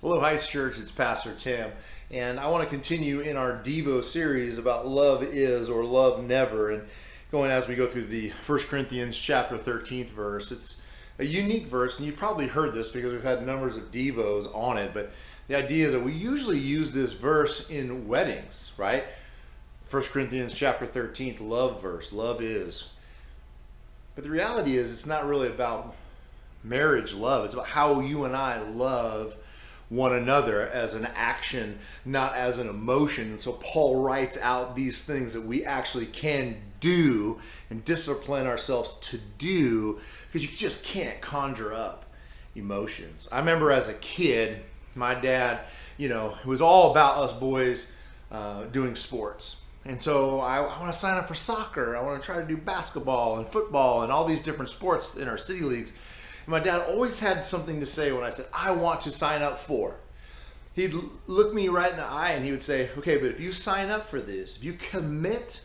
Hello, Heights Church. It's Pastor Tim, and I want to continue in our Devo series about love is or love never, and going as we go through the 1 Corinthians chapter 13th verse. It's a unique verse, and you've probably heard this because we've had numbers of Devos on it, but the idea is that we usually use this verse in weddings, right? 1 Corinthians chapter 13th, love verse, love is. But the reality is it's not really about marriage love. It's about how you and I love one another as an action, not as an emotion. And so Paul writes out these things that we actually can do and discipline ourselves to do, because you just can't conjure up emotions. I remember as a kid, my dad, it was all about us boys doing sports. And so I want to sign up for soccer. I want to try to do basketball and football and all these different sports in our city leagues. And my dad always had something to say when I said, I want to sign up for. He'd look me right in the eye and he would say, okay, but if you sign up for this, if you commit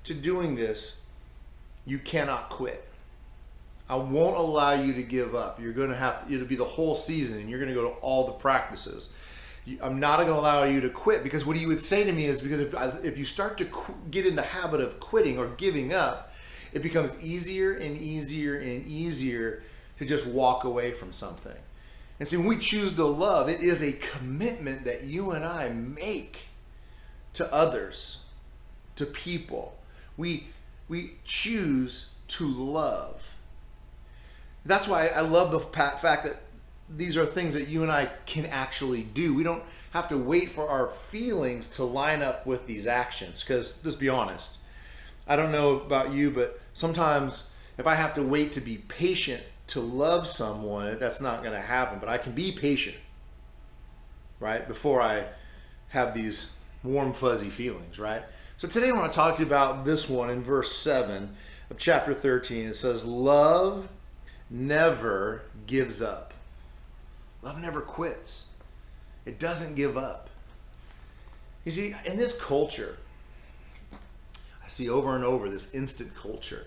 to doing this, you cannot quit. I won't allow you to give up. You're going to have to, it'll be the whole season and you're going to go to all the practices. I'm not going to allow you to quit, because what he would say to me is, because if you start to get in the habit of quitting or giving up, it becomes easier and easier and easier to just walk away from something. And see, when we choose to love, it is a commitment that you and I make to others, to people. We choose to love. That's why I love the fact that these are things that you and I can actually do. We don't have to wait for our feelings to line up with these actions. Because let's be honest, I don't know about you, but sometimes if I have to wait to be patient to love someone, that's not going to happen. But I can be patient, right, before I have these warm, fuzzy feelings, right? So today I want to talk to you about this one in verse 7 of chapter 13. It says, love never gives up. Love never quits. It doesn't give up. You see, in this culture, I see over and over this instant culture.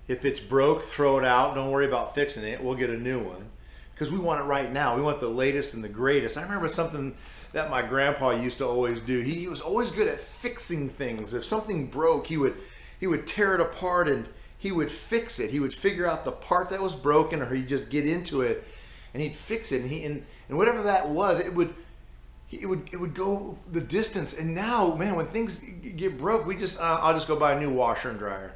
If it's broke, throw it out. Don't worry about fixing it. We'll get a new one. Because we want it right now. We want the latest and the greatest. I remember something that my grandpa used to always do. He was always good at fixing things. If something broke, he would tear it apart and he would fix it. He would figure out the part that was broken, or he'd just get into it and he'd fix it. And whatever that was, it would go the distance. And now, man, when things get broke, I'll just go buy a new washer and dryer.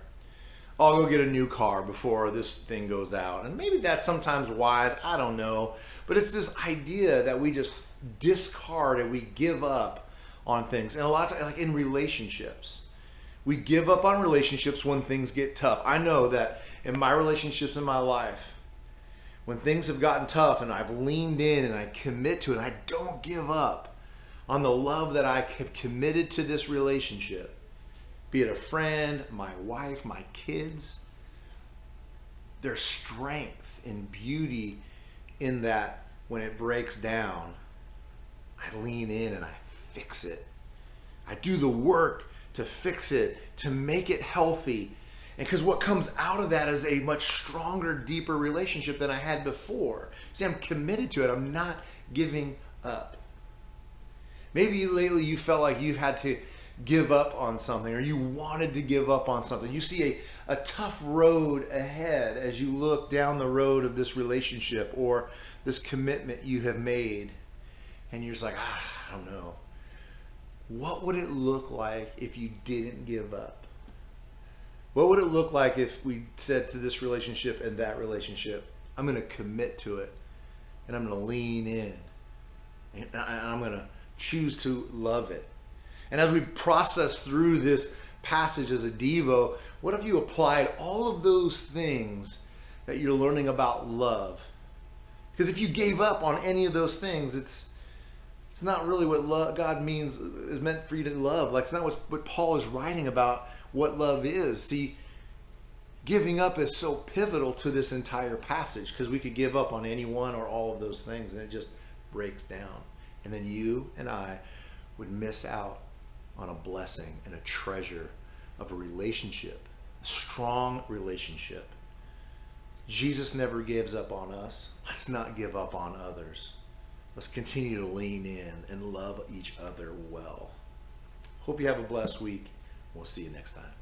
I'll go get a new car before this thing goes out. And maybe that's sometimes wise, I don't know. But it's this idea that we just discard and we give up on things. And a lot of times, like in relationships, we give up on relationships when things get tough. I know that in my relationships in my life, when things have gotten tough and I've leaned in and I commit to it, and I don't give up on the love that I have committed to this relationship, be it a friend, my wife, my kids, there's strength and beauty in that. When it breaks down, I lean in and I fix it. I do the work to fix it, to make it healthy. And because what comes out of that is a much stronger, deeper relationship than I had before. See, I'm committed to it. I'm not giving up. Maybe lately you felt like you've had to give up on something, or you wanted to give up on something. You see a tough road ahead as you look down the road of this relationship or this commitment you have made, and you're just like, I don't know. What would it look like if you didn't give up? What would it look like if we said to this relationship and that relationship, I'm going to commit to it, and I'm going to lean in, and I'm going to choose to love it? And as we process through this passage as a Devo, what if you applied all of those things that you're learning about love? Because if you gave up on any of those things, it's not really what God means is meant for you to love. Like, it's not what Paul is writing about what love is. See, giving up is so pivotal to this entire passage, because we could give up on any one or all of those things and it just breaks down. And then you and I would miss out on a blessing and a treasure of a relationship, a strong relationship. Jesus never gives up on us. Let's not give up on others. let's continue to lean in and love each other well. Hope you have a blessed week. We'll see you next time.